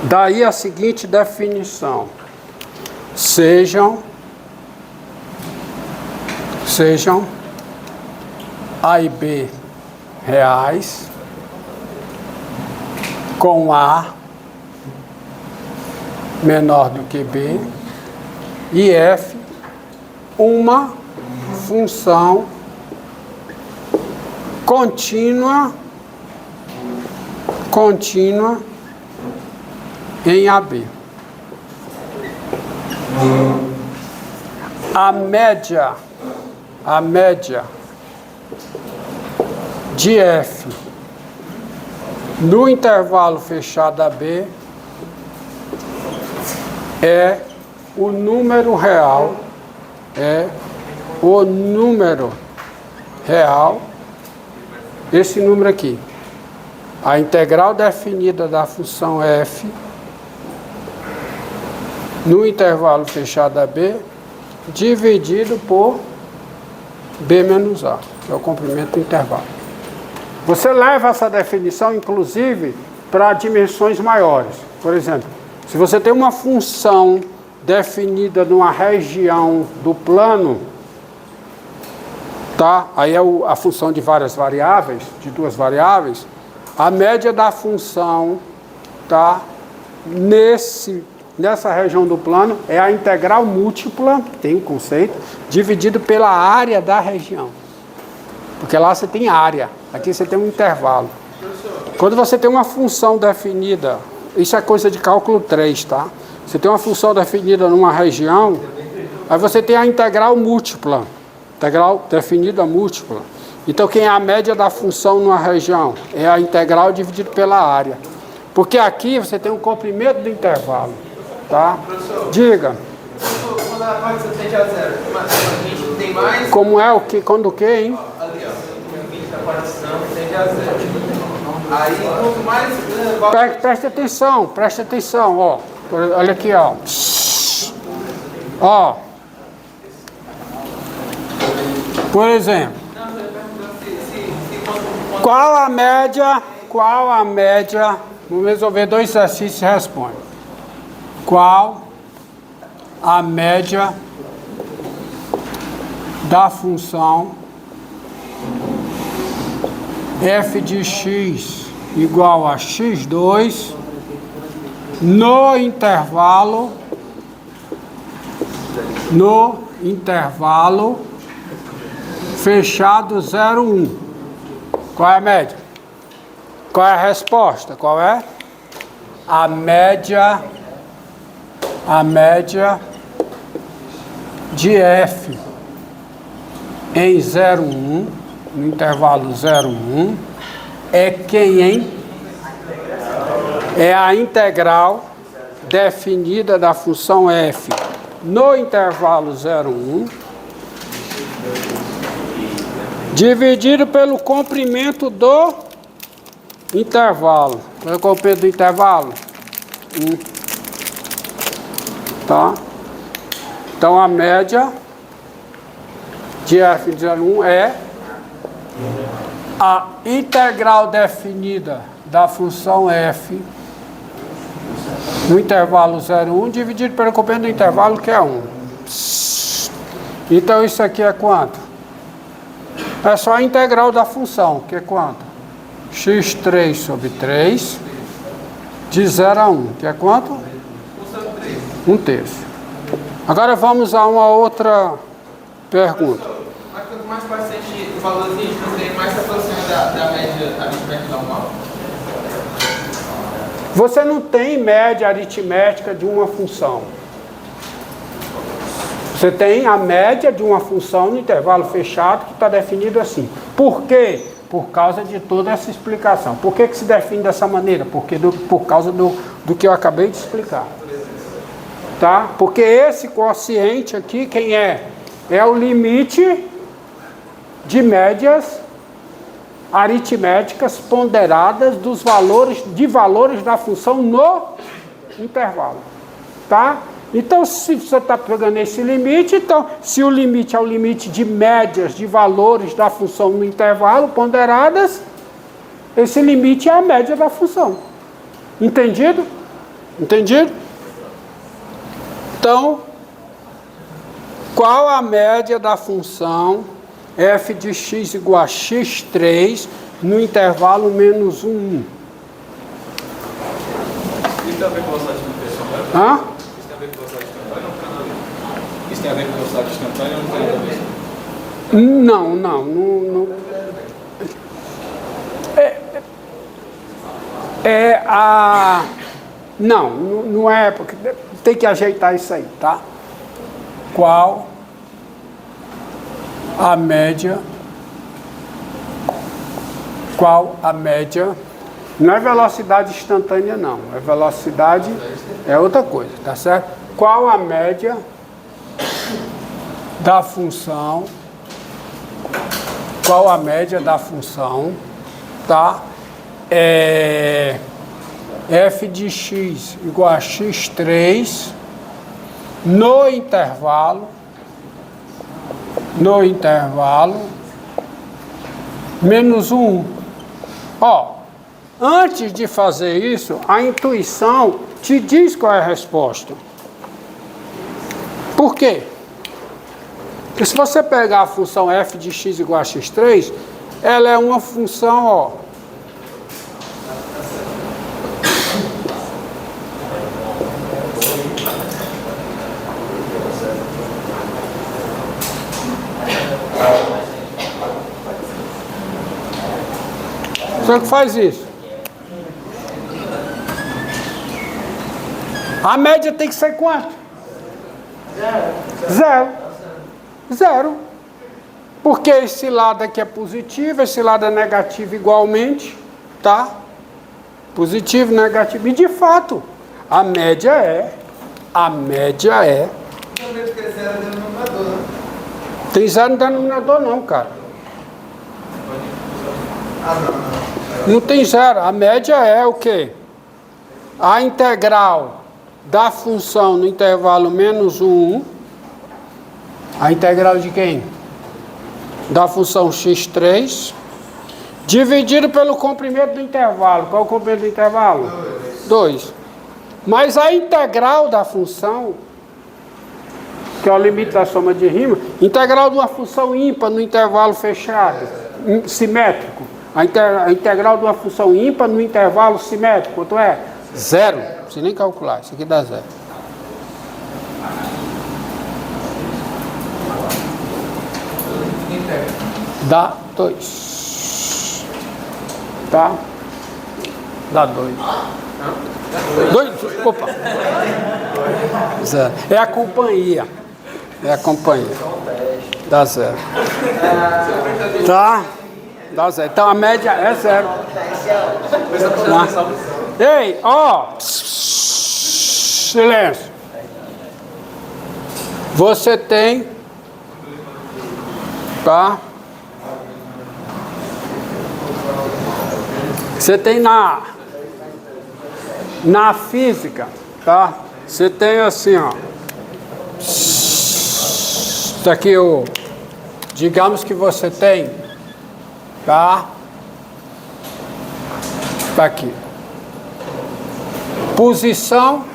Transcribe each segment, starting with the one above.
Daí a seguinte definição: sejam A e B reais com A menor do que B e F uma função contínua em AB. A média de F no intervalo fechado AB é o número real, esse número aqui, a integral definida da função F no intervalo fechado AB dividido por B menos A, que é o comprimento do intervalo. Você leva essa definição, inclusive, para dimensões maiores. Por exemplo, se você tem uma função definida numa região do plano, tá? Aí é a função de várias variáveis, de duas variáveis, a média da função, tá? Nessa região do plano é a integral múltipla, tem um conceito, dividido pela área da região. Porque lá você tem área, aqui você tem um intervalo. Quando você tem uma função definida, isso é coisa de cálculo 3, tá? Você tem uma função definida numa região, aí você tem a integral múltipla, integral definida múltipla. Então quem é a média da função numa região? É a integral dividida pela área. Porque aqui você tem um comprimento do intervalo. Tá? Professor, diga. Quando a partição tende a zero, a gente tem mais... Como é o que? Quando o que, hein? Ali, ó. O limite da partição tende a zero. Aí, quanto mais... Preste atenção, ó. Olha aqui, ó. Ó. Por exemplo. Qual a média? Vamos resolver dois exercícios e responde. Qual a média da função f de x igual a x2 no intervalo fechado 0, 1. Qual é a média? Qual é a resposta? Qual é? A média de F em 0, 1, no intervalo 0, 1, é quem, hein? É a integral definida da função F no intervalo 0, 1, dividido pelo comprimento do intervalo. Qual é o comprimento do intervalo? 1. Tá? Então a média de F de 0,1 é a integral definida da função F no intervalo 0,1 dividido pelo comprimento do intervalo, que é 1. Então isso aqui é quanto? É só a integral da função, que é quanto? x3 sobre 3 de 0 a 1, que é quanto? 1/3. Agora vamos a uma outra pergunta. Mas quanto mais paciente o valorzinho que tem, mais se aproxima da média aritmética normal? Você não tem média aritmética de uma função. Você tem a média de uma função no intervalo fechado que está definido assim. Por quê? Por causa de toda essa explicação. Por que se define dessa maneira? Por causa do que eu acabei de explicar. Tá? Porque esse quociente aqui, quem é? É o limite de médias aritméticas ponderadas dos valores da função no intervalo. Tá? Então, se você está pegando esse limite, então, se o limite é o limite de médias de valores da função no intervalo ponderadas, esse limite é a média da função. Entendido? Entendido? Então, qual a média da função f de x igual a x3 no intervalo menos 1, 1? Isso tem a ver com velocidade instantânea? Hã? Isso tem a ver com velocidade instantânea ou não tem nada a ver? Isso tem a ver com velocidade instantânea ou não tem nada a ver? Não. Não é, porque tem que ajeitar isso aí, tá? Qual a média? Não é velocidade instantânea, não. É velocidade, é outra coisa, tá certo? Qual a média da função? Qual a média da função, tá? F de x igual a x3 no intervalo menos 1. Ó, antes de fazer isso, a intuição te diz qual é a resposta. Por quê? Porque se você pegar a função f de x igual a x3, ela é uma função, ó. Só que faz isso. A média tem que ser quanto? Zero. Porque esse lado aqui é positivo, esse lado é negativo igualmente, tá? Positivo, negativo. E de fato, a média é. Tem zero no denominador não, cara. Não tem zero. A média é o quê? A integral da função no intervalo menos 1. A integral de quem? Da função x3, dividido pelo comprimento do intervalo. Qual é o comprimento do intervalo? 2. Mas a integral da função, que é o limite da soma de rima, integral de uma função ímpar no intervalo fechado, simétrico. A integral de uma função ímpar no intervalo simétrico, quanto é? 0. Não precisa nem calcular, isso aqui dá 0. Dá 2. Tá? Dá 2. 2? Opa. 0. É a companhia. Dá 0. Tá? Dá 0. Então a média é 0. Ei, ó. Silêncio. Você tem. Tá? Você tem na física, tá? Você tem assim, ó. Isso aqui, digamos que você tem, tá? Tá aqui. Posição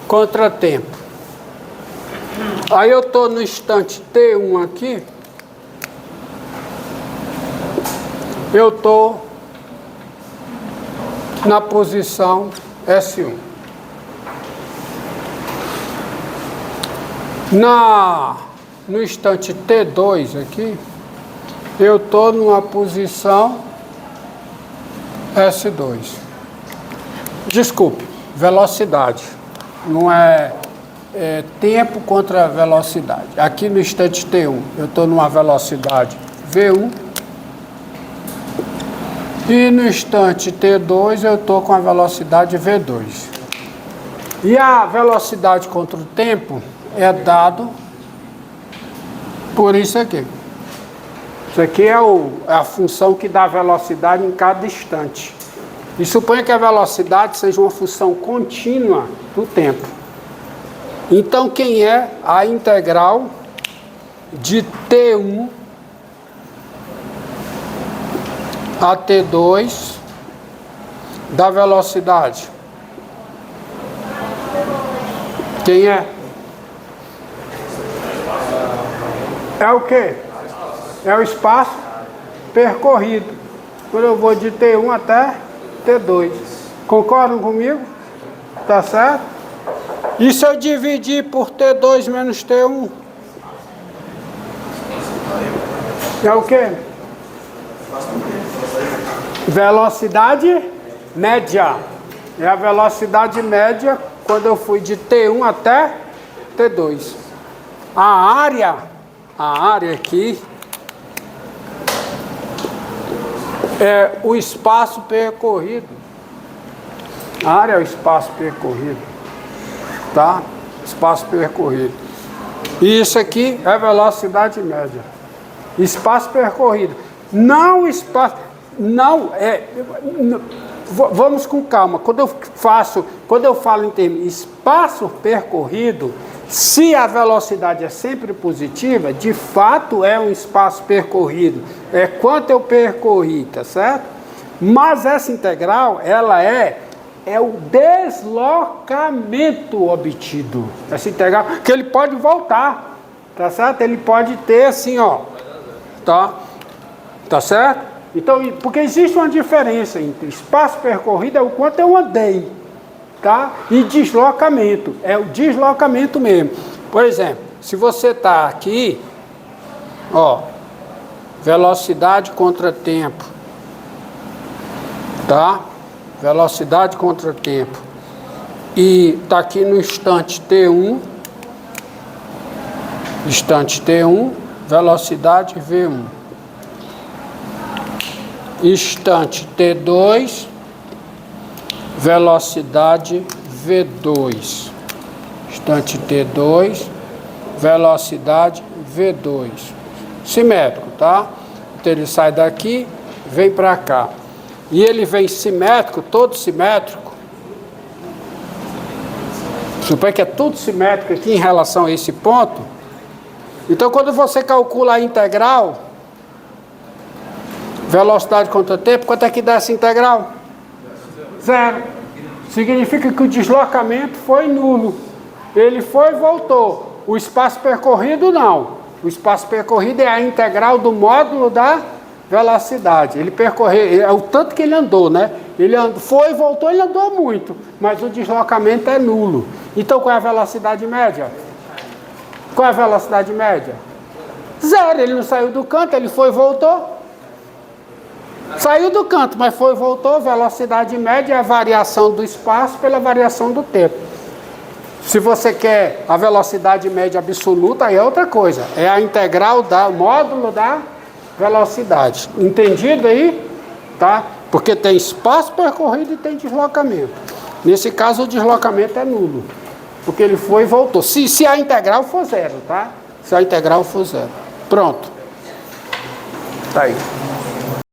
contra tempo. Aí eu tô no instante T1 aqui. Eu tô na posição S1. No instante T2 aqui, eu estou numa posição S2. Desculpe, velocidade. Não é tempo contra velocidade. Aqui no instante T1, eu estou numa velocidade V1. E no instante T2 eu estou com a velocidade V2. E a velocidade contra o tempo é dado por isso aqui. Isso aqui é a função que dá velocidade em cada instante. E suponha que a velocidade seja uma função contínua do tempo. Então quem é a integral de T1 a T2 da velocidade? Quem é? É o quê? É o espaço percorrido. Quando eu vou de T1 até T2. Concordam comigo? Tá certo? E se eu dividir por T2 menos T1? É o quê? Velocidade média. É a velocidade média quando eu fui de T1 até T2. A área aqui é o espaço percorrido. A área é o espaço percorrido. Tá? Espaço percorrido. E isso aqui é velocidade média. Espaço percorrido. Não espaço. Não é. Vamos com calma. Quando eu falo em termos de espaço percorrido, se a velocidade é sempre positiva, de fato é um espaço percorrido. É quanto eu percorri, tá certo? Mas essa integral, ela é o deslocamento obtido. Essa integral, que ele pode voltar, tá certo? Ele pode ter assim, ó, tá certo? Então, porque existe uma diferença entre espaço percorrido, é o quanto eu andei, tá? E deslocamento, é o deslocamento mesmo. Por exemplo, se você está aqui, ó, velocidade contra tempo, tá? Velocidade contra tempo. E está aqui no instante T1, velocidade V1. Instante T2, velocidade V2. Instante T2, velocidade V2. Simétrico, tá? Então ele sai daqui, vem para cá. E ele vem simétrico, todo simétrico. Suponha que é tudo simétrico aqui em relação a esse ponto. Então quando você calcula a integral, velocidade contra tempo, quanto é que dá essa integral? Zero. Significa que o deslocamento foi nulo. Ele foi e voltou. O espaço percorrido não. O espaço percorrido é a integral do módulo da velocidade. Ele percorreu, é o tanto que ele andou, né? Ele foi e voltou, ele andou muito. Mas o deslocamento é nulo. Então qual é a velocidade média? Qual é a velocidade média? Zero. Ele não saiu do canto, ele foi e voltou. Saiu do canto, mas foi e voltou. Velocidade média é a variação do espaço pela variação do tempo. Se você quer a velocidade média absoluta, aí é outra coisa. É a integral do módulo da velocidade. Entendido aí? Tá? Porque tem espaço percorrido e tem deslocamento. Nesse caso, o deslocamento é nulo. Porque ele foi e voltou. Se a integral for zero, tá? Se a integral for zero. Pronto. Tá aí.